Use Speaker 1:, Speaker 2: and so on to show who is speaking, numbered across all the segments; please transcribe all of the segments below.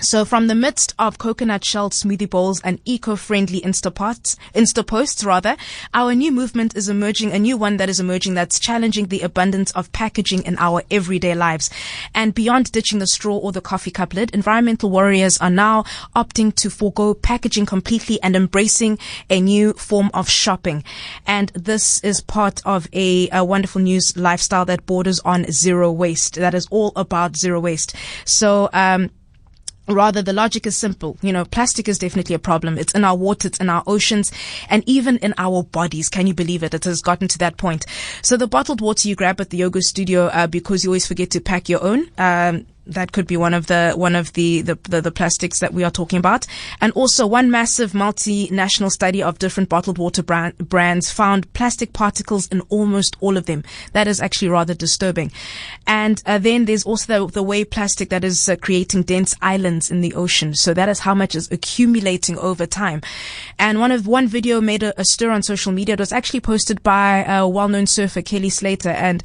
Speaker 1: So from the midst of coconut shelled smoothie bowls and eco-friendly Instaposts rather, our new movement is emerging, a new one that is emerging that's challenging the abundance of packaging in our everyday lives. And beyond ditching the straw or the coffee cup lid, environmental warriors are now opting to forego packaging completely and embracing a new form of shopping. And this is part of a wonderful new lifestyle that borders on zero waste. That is all about zero waste. So, rather, the logic is simple. Plastic is definitely a problem. It's in our water, it's in our oceans, and even in our bodies. Can you believe it? It has gotten to that point. So the bottled water you grab at the yoga studio, because you always forget to pack your own, that could be one of the plastics that we are talking about. And also, one massive multinational study of different bottled water brands found plastic particles in almost all of them. That is actually rather disturbing. And then there's also the way plastic that is creating dense islands in the ocean. So that is how much is accumulating over time. And one video made a stir on social media. It was actually posted by a well-known surfer, Kelly Slater, and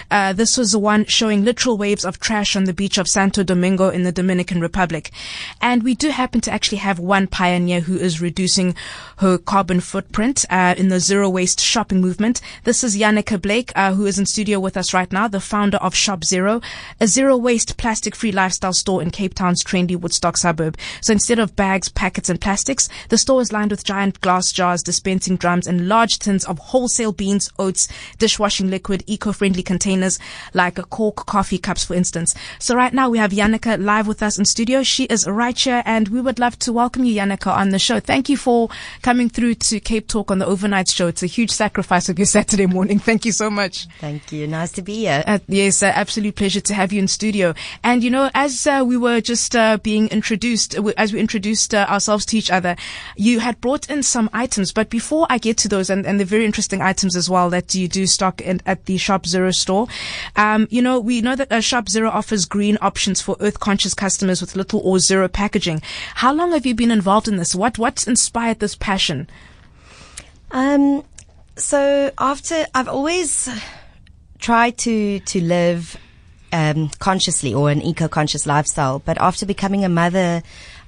Speaker 1: this was the one showing literal waves of trash on the beach of Santo Domingo in the Dominican Republic. And we do happen to actually have one pioneer who is reducing her carbon footprint in the zero waste shopping movement. This is Janneke Blake, who is in studio with us right now, the founder of Shop Zero, a zero waste plastic free lifestyle store in Cape Town's trendy Woodstock suburb. So instead of bags, packets and plastics, the store is lined with giant glass jars, dispensing drums and large tins of wholesale beans, oats, dishwashing liquid, eco-friendly containers like cork coffee cups, for instance. So right now we have Janneke live with us in studio. She is right here, and we would love to welcome you, Janneke, on the show. Thank you for coming through to Cape Talk on the overnight show. It's a huge sacrifice of your Saturday morning. Thank you so much.
Speaker 2: Thank you. Nice to be here.
Speaker 1: Yes, absolute pleasure to have you in studio. And as we were just being introduced, as we introduced ourselves to each other, you had brought in some items. But before I get to those, and the very interesting items as well that you do stock at the Shop Zero store, we know that Shop Zero offers green options for earth-conscious customers with little or zero packaging. How long have you been involved in this? What's inspired this passion?
Speaker 2: So I've always tried to live consciously, or an eco-conscious lifestyle, but after becoming a mother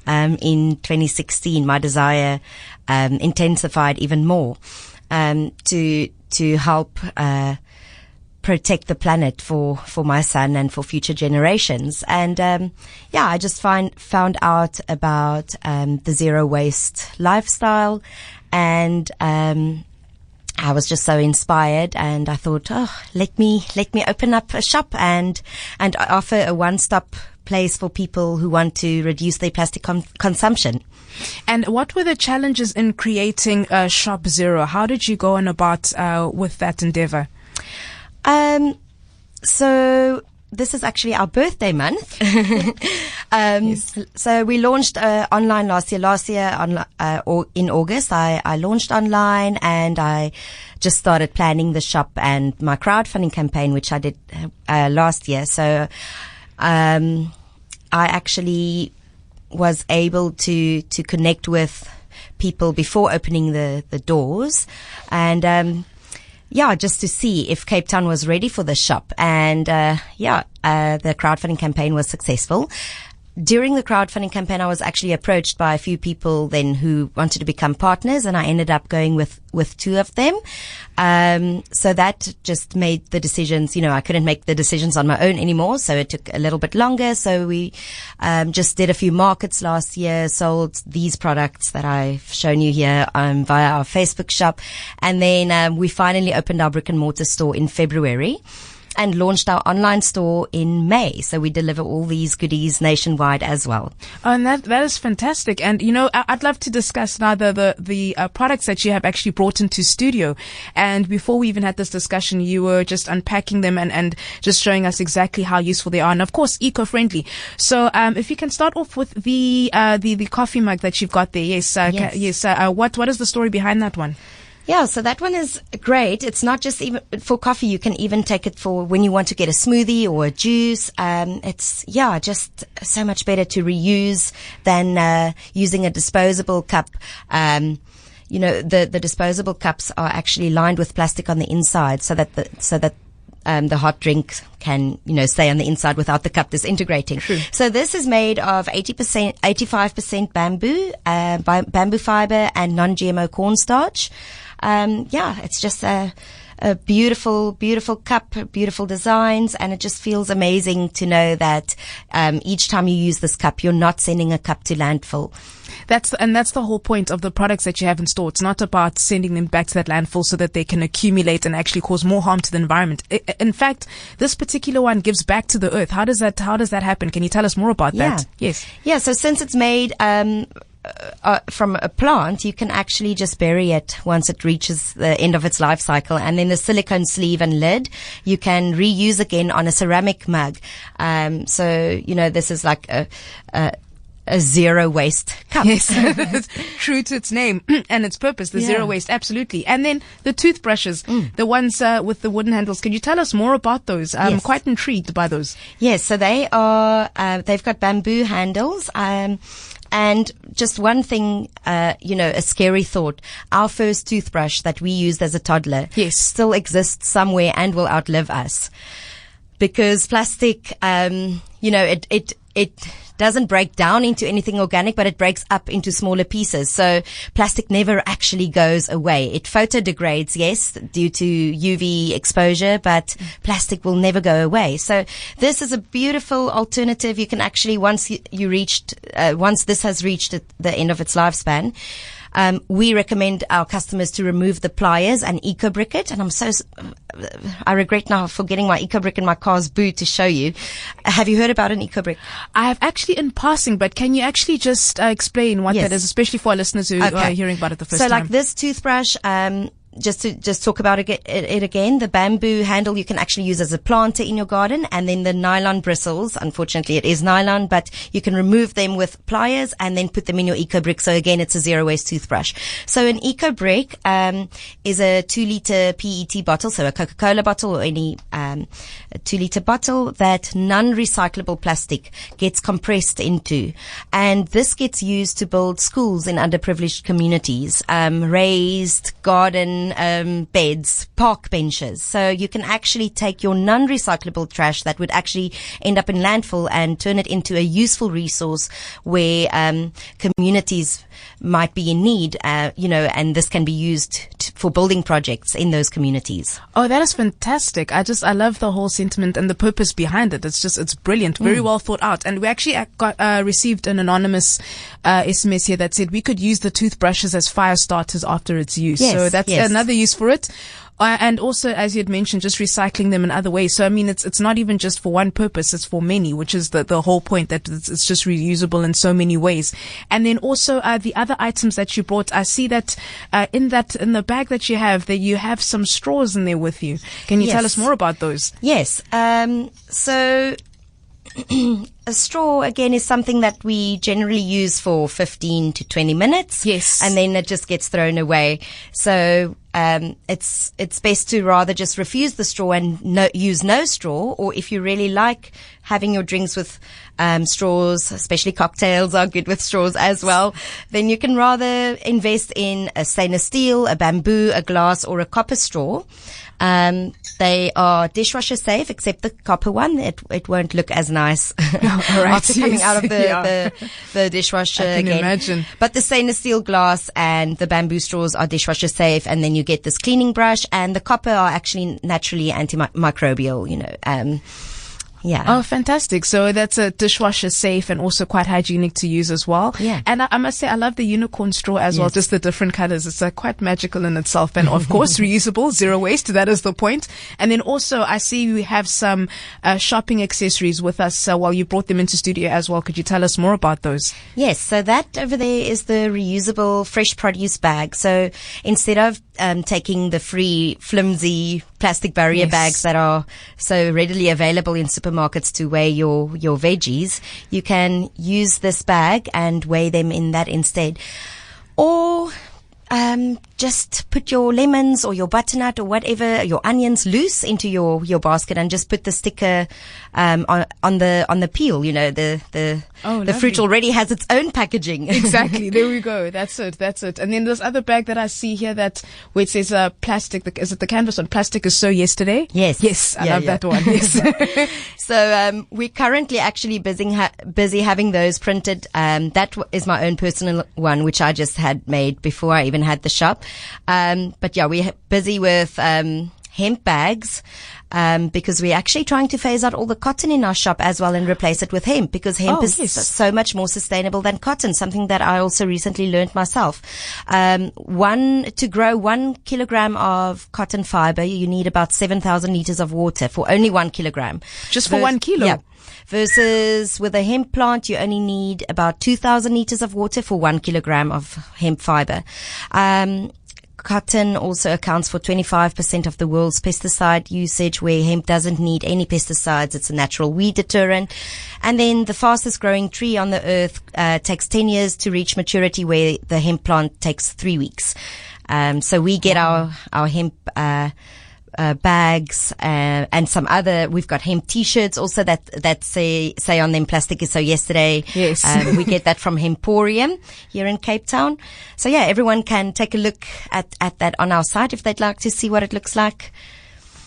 Speaker 2: in 2016, my desire intensified even more to help protect the planet for my son and for future generations. And I just found out about the zero waste lifestyle, and I was just so inspired, and I thought, let me open up a shop and offer a one-stop place for people who want to reduce their plastic consumption.
Speaker 1: And what were the challenges in creating Shop Zero? How did you go on about with that endeavor?
Speaker 2: So this is actually our birthday month. Yes. So we launched online last year. Or in August, I launched online, and I just started planning the shop and my crowdfunding campaign, which I did last year. So I actually was able to connect with people before opening the doors, and just to see if Cape Town was ready for the shop. And the crowdfunding campaign was successful. During the crowdfunding campaign, I was actually approached by a few people then who wanted to become partners, and I ended up going with two of them. So that just made the decisions, I couldn't make the decisions on my own anymore, so it took a little bit longer. So we just did a few markets last year, sold these products that I've shown you here via our Facebook shop, and then we finally opened our brick and mortar store in February, and launched our online store in May. So we deliver all these goodies nationwide as well.
Speaker 1: Oh, and that is fantastic. And, I'd love to discuss now the products that you have actually brought into studio. And before we even had this discussion, you were just unpacking them and just showing us exactly how useful they are. And of course, eco-friendly. So, if you can start off with the coffee mug that you've got there. Yes.
Speaker 2: Yes.
Speaker 1: What is the story behind that one?
Speaker 2: Yeah, so that one is great. It's not just even for coffee. You can even take it for when you want to get a smoothie or a juice. It's just so much better to reuse than using a disposable cup. The disposable cups are actually lined with plastic on the inside, so that the hot drink can, stay on the inside without the cup disintegrating.
Speaker 1: True.
Speaker 2: So this is made of 85% bamboo, bamboo fiber and non-GMO cornstarch. It's just a beautiful, beautiful cup, beautiful designs, and it just feels amazing to know that each time you use this cup, you're not sending a cup to landfill.
Speaker 1: That's the whole point of the products that you have in store. It's not about sending them back to that landfill so that they can accumulate and actually cause more harm to the environment. In fact, this particular one gives back to the earth. How does that happen? Can you tell us more about that? Yes.
Speaker 2: Yeah. So since it's made from a plant, you can actually just bury it once it reaches the end of its life cycle, and then the silicone sleeve and lid you can reuse again on a ceramic mug. This is like a zero waste cup.
Speaker 1: Yes, true to its name and its purpose, the zero waste, absolutely. And then the toothbrushes, the ones with the wooden handles. Can you tell us more about those? I'm quite intrigued by those.
Speaker 2: Yes, so they are, they've got bamboo handles. And just one thing, a scary thought. Our first toothbrush that we used as a toddler still exists somewhere and will outlive us. Because plastic, it doesn't break down into anything organic, but it breaks up into smaller pieces. So plastic never actually goes away. It photodegrades, yes, due to UV exposure, but plastic will never go away. So this is a beautiful alternative. You can actually, once this has reached the end of its lifespan, we recommend our customers to remove the pliers and eco-brick it. And I regret now forgetting my eco-brick in my car's boot to show you. Have you heard about an eco-brick?
Speaker 1: I have actually in passing, but can you actually just explain what that is, especially for our listeners who are hearing about it the first time?
Speaker 2: So like this toothbrush, just to talk about it again, the bamboo handle you can actually use as a planter in your garden, and then the nylon bristles, unfortunately it is nylon, but you can remove them with pliers and then put them in your eco-brick. So again, it's a zero waste toothbrush. So an eco-brick is a 2-liter PET bottle, so a Coca-Cola bottle or any 2-liter bottle that non-recyclable plastic gets compressed into, and this gets used to build schools in underprivileged communities, raised garden beds, park benches. So you can actually take your non-recyclable trash that would actually end up in landfill and turn it into a useful resource where communities might be in need, and this can be used for building projects in those communities.
Speaker 1: Oh, that is fantastic. I love the whole sentiment and the purpose behind it. It's brilliant. Very well thought out. And we actually received an anonymous SMS here that said we could use the toothbrushes as fire starters after its use. So that's another use for it. And also, as you had mentioned, just recycling them in other ways. So, I mean, it's not even just for one purpose, it's for many, which is the whole point, that it's just reusable in so many ways. And then also, the other items that you brought, I see that, in the bag that you have some straws in there with you. Can you tell us more about those?
Speaker 2: Yes. So, a straw, again, is something that we generally use for 15 to 20 minutes.
Speaker 1: Yes.
Speaker 2: And then it just gets thrown away. So, it's best to rather just refuse the straw and use no straw. Or if you really like having your drinks with, straws, especially cocktails are good with straws as well, then you can rather invest in a stainless steel, a bamboo, a glass, or a copper straw. They are dishwasher safe, except the copper one. It won't look as nice after coming out of the dishwasher
Speaker 1: I can
Speaker 2: again.
Speaker 1: Imagine.
Speaker 2: But the stainless steel glass and the bamboo straws are dishwasher safe, and then you get this cleaning brush, and the copper are actually naturally antimicrobial, Yeah.
Speaker 1: Oh, fantastic. So that's a dishwasher safe and also quite hygienic to use as well.
Speaker 2: Yeah.
Speaker 1: And I must say, I love the unicorn straw as well, just the different colors. It's quite magical in itself. And of course, reusable, zero waste. That is the point. And then also, I see we have some shopping accessories with us while you brought them into studio as well. Could you tell us more about those?
Speaker 2: Yes. So that over there is the reusable fresh produce bag. So instead of taking the free flimsy plastic barrier bags that are so readily available in supermarkets to weigh your veggies, you can use this bag and weigh them in that instead. Or Just put your lemons or your butternut or whatever, your onions loose into your basket, and just put the sticker on the peel. You know, the fruit already has its own packaging.
Speaker 1: Exactly. There we go. That's it. And then this other bag that I see here where it says plastic. Is it the canvas on plastic is so yesterday?
Speaker 2: Yes.
Speaker 1: I love that one. Yes.
Speaker 2: So we're currently actually busy having those printed. That is my own personal one, which I just had made before I even had the shop. But yeah, we're busy with hemp bags, because we're actually trying to phase out all the cotton in our shop as well and replace it with hemp, because hemp is so much more sustainable than cotton, something that I also recently learned myself. To grow 1 kilogram of cotton fiber, you need about 7,000 liters of water for only 1 kilogram.
Speaker 1: Just for 1 kilo?
Speaker 2: Yeah. Versus with a hemp plant, you only need about 2,000 liters of water for 1 kilogram of hemp fiber. Cotton also accounts for 25% of the world's pesticide usage, where hemp doesn't need any pesticides. It's a natural weed deterrent. And then the fastest growing tree on the earth takes 10 years to reach maturity, where the hemp plant takes 3 weeks. So we get our hemp bags and some other. We've got hemp T-shirts also that say on them "Plastic is so yesterday."
Speaker 1: Yes,
Speaker 2: we get that from Hemporium here in Cape Town. So yeah, everyone can take a look at that on our site if they'd like to see what it looks like.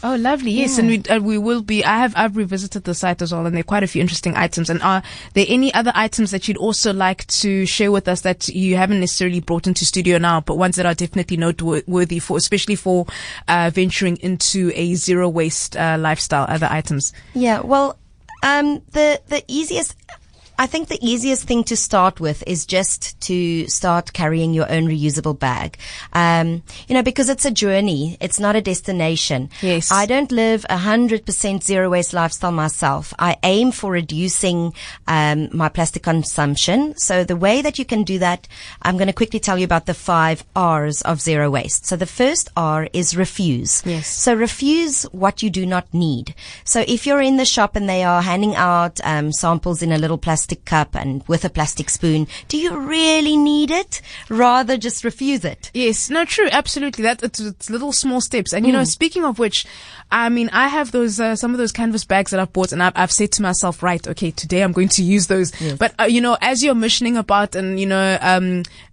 Speaker 1: Oh, lovely. Yes.
Speaker 2: Yeah.
Speaker 1: And we will be, I've revisited the site as well, and there are quite a few interesting items. And are there any other items that you'd also like to share with us that you haven't necessarily brought into studio now, but ones that are definitely noteworthy especially for venturing into a zero waste lifestyle, other items?
Speaker 2: Yeah. Well, I think the easiest thing to start with is just to start carrying your own reusable bag. Because it's a journey. It's not a destination.
Speaker 1: Yes.
Speaker 2: I don't live 100% zero waste lifestyle myself. I aim for reducing, my plastic consumption. So the way that you can do that, I'm going to quickly tell you about the 5 R's of zero waste. So the first R is refuse.
Speaker 1: Yes.
Speaker 2: So refuse what you do not need. So if you're in the shop and they are handing out, samples in a little plastic cup and with a plastic spoon, do you really need it? Rather just refuse it.
Speaker 1: Yes, no, true, absolutely. It's little small steps. And speaking of which, I mean, I have those some of those canvas bags that I've bought, and I've said to myself, right, okay, today I'm going to use those.
Speaker 2: Yes.
Speaker 1: But as you're missioning about and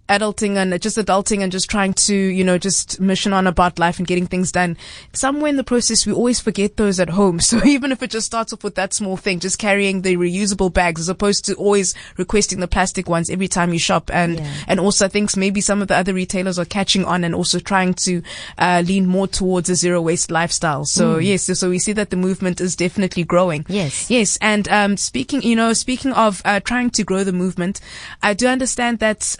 Speaker 1: adulting and just trying to just mission on about life and getting things done, somewhere in the process we always forget those at home. So even if it just starts off with that small thing, just carrying the reusable bags as opposed to always requesting the plastic ones every time you shop, and also I think maybe some of the other retailers are catching on and also trying to lean more towards a zero waste lifestyle. So yes, so we see that the movement is definitely growing.
Speaker 2: Yes.
Speaker 1: And speaking of trying to grow the movement, I do understand that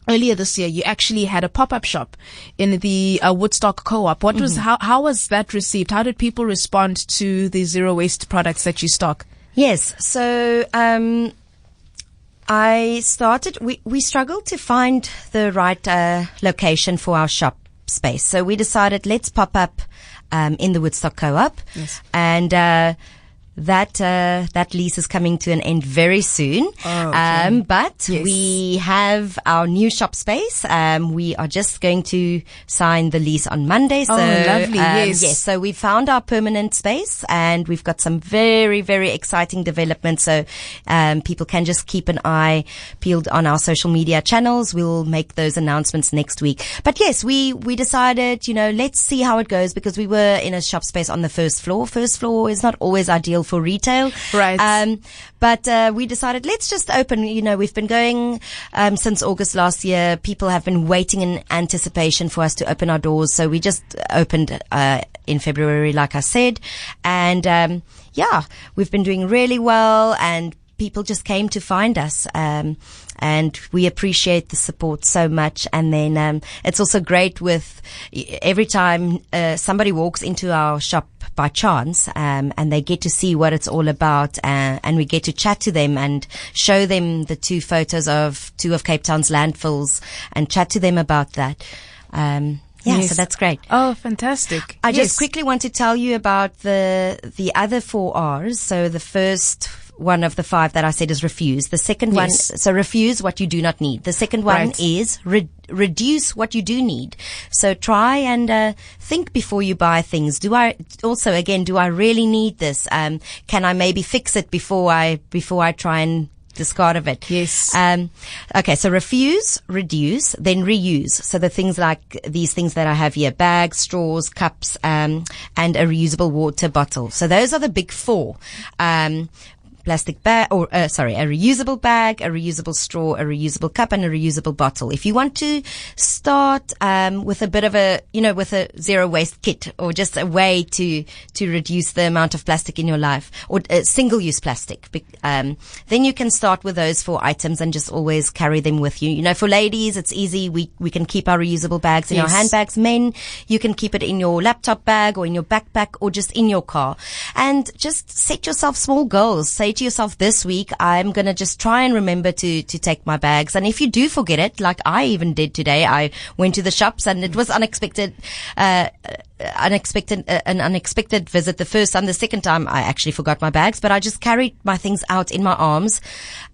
Speaker 1: earlier this year, you actually had a pop-up shop in the Woodstock Co-op. What was how was that received? How did people respond to the zero waste products that you stock?
Speaker 2: Yes. So we struggled to find the right location for our shop space. So we decided, let's pop up in the Woodstock Co-op.
Speaker 1: Yes.
Speaker 2: And that lease is coming to an end very soon.
Speaker 1: Oh, okay.
Speaker 2: But
Speaker 1: yes,
Speaker 2: we have our new shop space. We are just going to sign the lease on Monday. So,
Speaker 1: lovely. Yes.
Speaker 2: So we found our permanent space, and we've got some very, very exciting developments. So, people can just keep an eye peeled on our social media channels. We'll make those announcements next week. But yes, we decided, let's see how it goes, because we were in a shop space on the first floor. First floor is not always ideal for retail.
Speaker 1: Right.
Speaker 2: But we decided, let's just open. We've been going since August last year. People have been waiting in anticipation for us to open our doors. So we just opened in February, like I said. And we've been doing really well, and people just came to find us. And we appreciate the support so much. And then it's also great with every time somebody walks into our shop by chance, and they get to see what it's all about, and we get to chat to them and show them the 2 photos of 2 of Cape Town's landfills and chat to them about that.
Speaker 1: Yes.
Speaker 2: So that's great.
Speaker 1: Oh, fantastic.
Speaker 2: I just quickly want to tell you about the other 4 R's. So the first one of the 5 that I said is refuse. The second one, so refuse what you do not need. The second one is reduce what you do need. So try and think before you buy things. Do I really need this? Can I maybe fix it before I try and discard of it?
Speaker 1: Yes.
Speaker 2: Okay, so refuse, reduce, then reuse. So the things like these things that I have here: bags, straws, cups, and a reusable water bottle. So those are the big 4. Plastic bag, a reusable bag, a reusable straw, a reusable cup, and a reusable bottle. If you want to start with a bit of with a zero waste kit, or just a way to reduce the amount of plastic in your life, or single use plastic, then you can start with those 4 items and just always carry them with you. For ladies, it's easy. We can keep our reusable bags in our handbags. Men, you can keep it in your laptop bag or in your backpack or just in your car. And just set yourself small goals. Say to yourself, this week I'm going to just try and remember to take my bags. And if you do forget it, like I even did today, I went to the shops and it was an unexpected visit the first time. The second time I actually forgot my bags, but I just carried my things out in my arms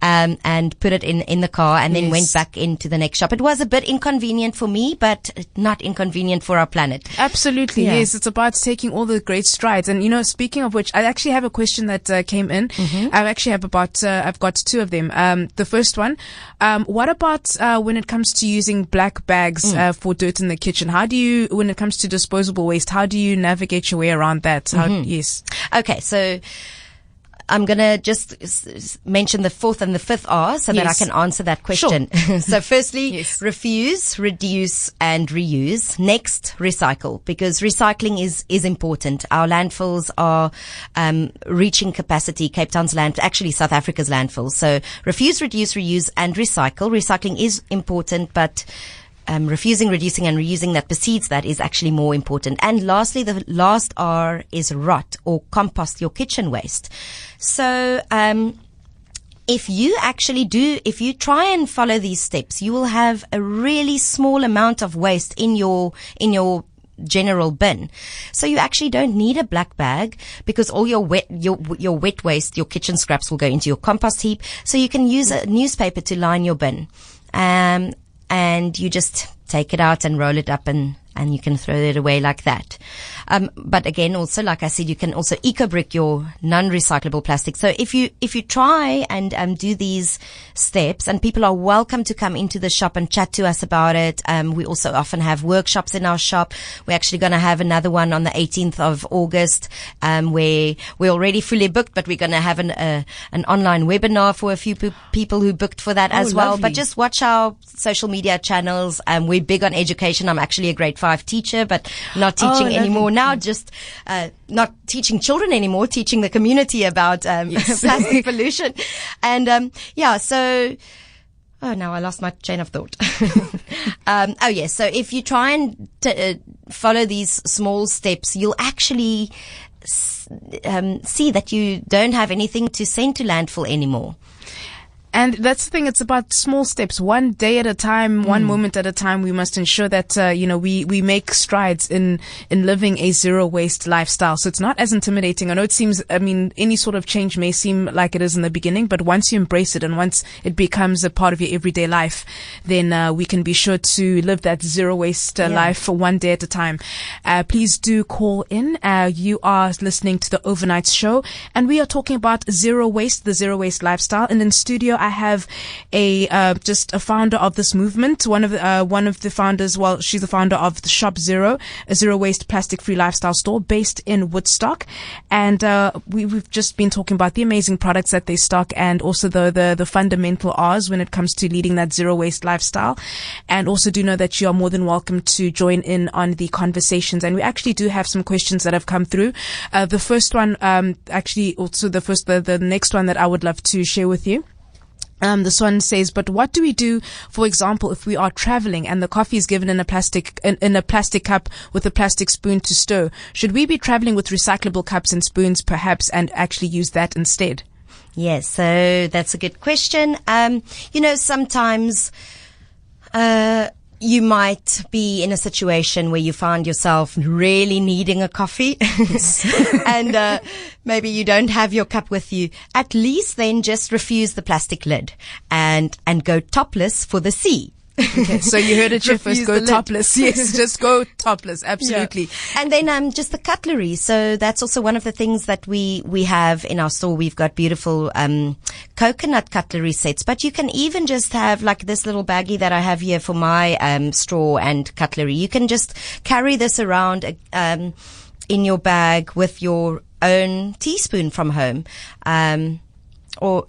Speaker 2: and put it in the car, and then went back into the next shop. It was a bit inconvenient for me, but not inconvenient for our planet.
Speaker 1: Absolutely. Yes, it's about taking all the great strides. And speaking of which, I actually have a question that came in. I actually have I've got 2 of them. The first one, what about when it comes to using black bags for dirt in the kitchen? How do you, when it comes to disposable waste, how do you navigate your way around that? Yes.
Speaker 2: Okay, so I'm going to just mention the 4th and the 5th R so that I can answer that question. Sure. So firstly, refuse, reduce, and reuse. Next, recycle, because recycling is important. Our landfills are reaching capacity. Cape Town's actually South Africa's landfills. So refuse, reduce, reuse, and recycle. Recycling is important, but refusing, reducing, and reusing that precedes that is actually more important. And lastly, the last R is rot, or compost your kitchen waste. So, if you try and follow these steps, you will have a really small amount of waste in your general bin. So you actually don't need a black bag, because all your wet waste, your kitchen scraps, will go into your compost heap. So you can use a newspaper to line your bin. And you just take it out and roll it up and you can throw it away like that. But again, also, like I said, you can also eco-brick your non-recyclable plastic. So if you try and do these steps, and people are welcome to come into the shop and chat to us about it. We also often have workshops in our shop. We're actually going to have another one on the 18th of August, where we're already fully booked, but we're going to have an online webinar for a few people who booked for that as well. Lovely. But just watch our social media channels. We're big on education. I'm actually a grade 5 teacher, but not teaching anymore now, just not teaching children anymore, teaching the community about plastic pollution. And so now I lost my chain of thought. So if you try and follow these small steps, you'll actually see that you don't have anything to send to landfill anymore.
Speaker 1: And that's the thing. It's about small steps, one day at a time, one moment at a time. We must ensure that, we make strides in living a zero waste lifestyle. So it's not as intimidating. I know it seems, any sort of change may seem like it is in the beginning, but once you embrace it and once it becomes a part of your everyday life, then, we can be sure to live that zero waste life for one day at a time. Please do call in. You are listening to the Overnight Show, and we are talking about zero waste, the zero waste lifestyle. And in studio, I have just a founder of this movement, one of the founders. Well, she's the founder of the Shop Zero, a zero waste plastic free lifestyle store based in Woodstock, and we've just been talking about the amazing products that they stock, and also the fundamental R's when it comes to leading that zero waste lifestyle. And also do know that you are more than welcome to join in on the conversations, and we actually do have some questions that have come through. The first one, the next one that I would love to share with you. This one says, but what do we do, for example, if we are traveling and the coffee is given in a plastic cup with a plastic spoon to stir? Should we be traveling with recyclable cups and spoons, perhaps, and actually use that instead?
Speaker 2: Yes, so that's a good question. Sometimes, you might be in a situation where you find yourself really needing a coffee and maybe you don't have your cup with you. At least then just refuse the plastic lid and go topless for the sea.
Speaker 1: Okay, so you heard it here first. Go topless. Yes, just go topless. Absolutely.
Speaker 2: Yeah. And then just the cutlery. So that's also one of the things that we have in our store. We've got beautiful coconut cutlery sets, but you can even just have like this little baggie that I have here for my straw and cutlery. You can just carry this around in your bag with your own teaspoon from home. Or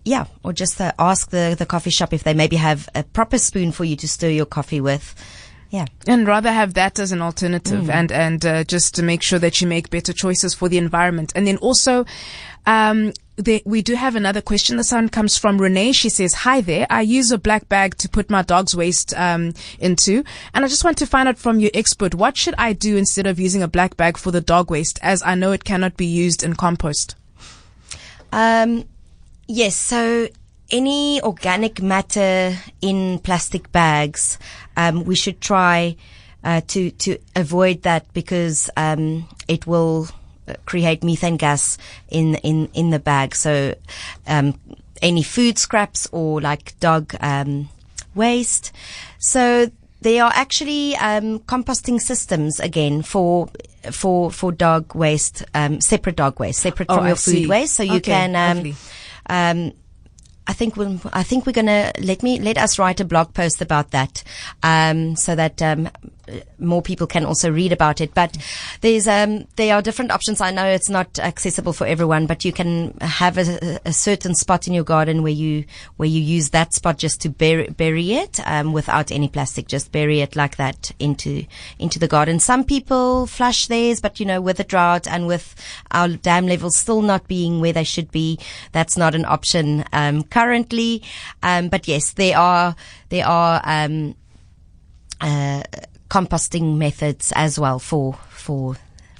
Speaker 2: just ask the coffee shop if they maybe have a proper spoon for you to stir your coffee with. Yeah.
Speaker 1: And rather have that as an alternative and just to make sure that you make better choices for the environment. And then also, we do have another question. This one comes from Renee. She says, hi there. I use a black bag to put my dog's waste into. And I just want to find out from your expert, what should I do instead of using a black bag for the dog waste, as I know it cannot be used in compost?
Speaker 2: Yes, so any organic matter in plastic bags, we should try to avoid that, because it will create methane gas in the bag. So any food scraps or like dog waste. So there are actually composting systems again for dog waste, separate dog waste, separate from your food waste. So you can I think we're gonna let us write a blog post about that, so that more people can also read about it. But there are different options. I know it's not accessible for everyone, but you can have a certain spot in your garden where you use that spot just to bury it without any plastic. Just bury it like that into the garden. Some people flush theirs, but with the drought and with our dam levels still not being where they should be, that's not an option currently. But yes, there are composting methods as well for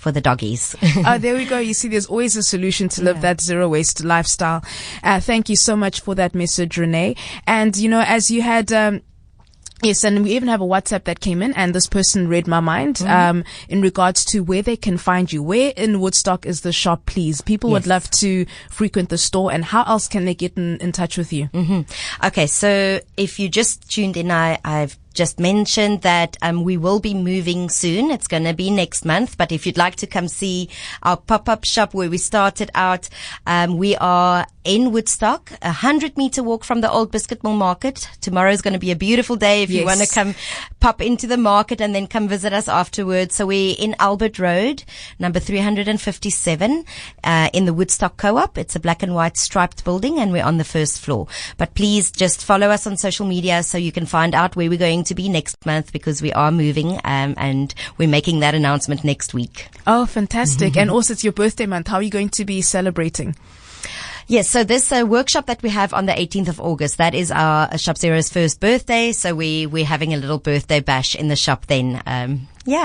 Speaker 2: the doggies.
Speaker 1: There we go. You see, there's always a solution to live that zero waste lifestyle. Thank you so much for that message, Renee. And as you had, yes, and we even have a WhatsApp that came in, and this person read my mind in regards to where they can find you. Where in Woodstock is the shop, please? People would love to frequent the store, and how else can they get in touch with you?
Speaker 2: Okay, so if you just tuned in, I've just mentioned that we will be moving soon. It's going to be next month. But if you'd like to come see our pop-up shop where we started out, we are in Woodstock, 100-meter walk from the Old Biscuit Mill Market. Tomorrow is going to be a beautiful day if you want to come pop into the market and then come visit us afterwards. So we're in Albert Road, number 357, in the Woodstock Co-op. It's a black and white striped building, and we're on the first floor. But please just follow us on social media so you can find out where we're going to be next month, because we are moving, and we're making that announcement next week.
Speaker 1: Oh, fantastic. And also it's your birthday month. How are you going to be celebrating?
Speaker 2: Yes, so this workshop that we have on the 18th of August, that is our Shop Zero's first birthday. So we're having a little birthday bash in the shop then.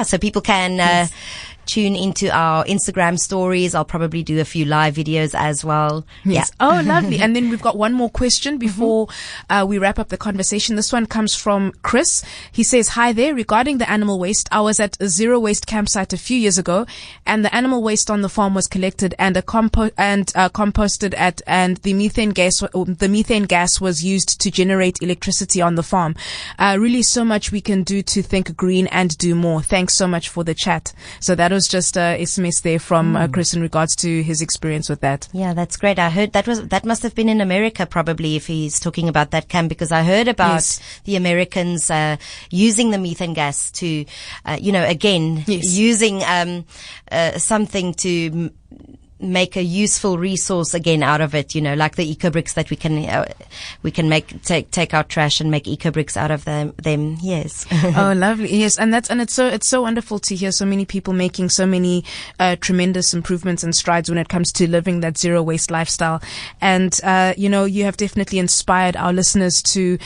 Speaker 2: So people can tune into our Instagram stories. I'll probably do a few live videos as well.
Speaker 1: Yes. Yeah. Oh, lovely. And then we've got one more question before we wrap up the conversation. This one comes from Chris. He says, hi there. Regarding the animal waste, I was at a zero waste campsite a few years ago, and the animal waste on the farm was collected and composted and the methane gas was used to generate electricity on the farm. Really so much we can do to think green and do more. Thanks so much for the chat. So that was just a SMS there from Chris in regards to his experience with that.
Speaker 2: Yeah, that's great. I heard that must have been in America probably, if he's talking about that camp, because I heard about the Americans using the methane gas to, using something to make a useful resource again out of it, like the eco bricks that we can take our trash and make eco bricks out of them. Yes.
Speaker 1: Oh, lovely. Yes. And it's so wonderful to hear so many people making so many tremendous improvements and strides when it comes to living that zero waste lifestyle. And you have definitely inspired our listeners to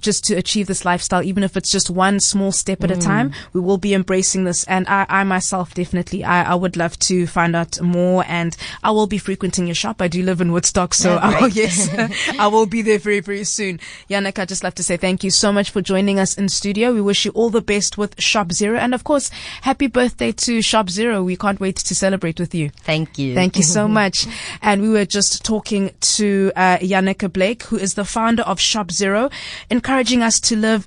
Speaker 1: just to achieve this lifestyle, even if it's just one small step at a time. We will be embracing this, and I myself definitely I would love to find out more and I will be frequenting your shop. I do live in Woodstock, so yes, I will be there very, very soon. Janneke, I'd just love to say thank you so much for joining us in studio. We wish you all the best with Shop Zero, and of course, happy birthday to Shop Zero. We can't wait to celebrate with you.
Speaker 2: Thank you.
Speaker 1: Thank you so much. And we were just talking to Janneke Blake, who is the founder of Shop Zero, encouraging us to live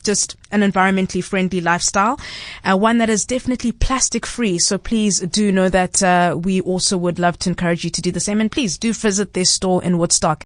Speaker 1: just an environmentally friendly lifestyle, one that is definitely plastic free. So please do know that we also would love to encourage you to do the same, and please do visit their store in Woodstock.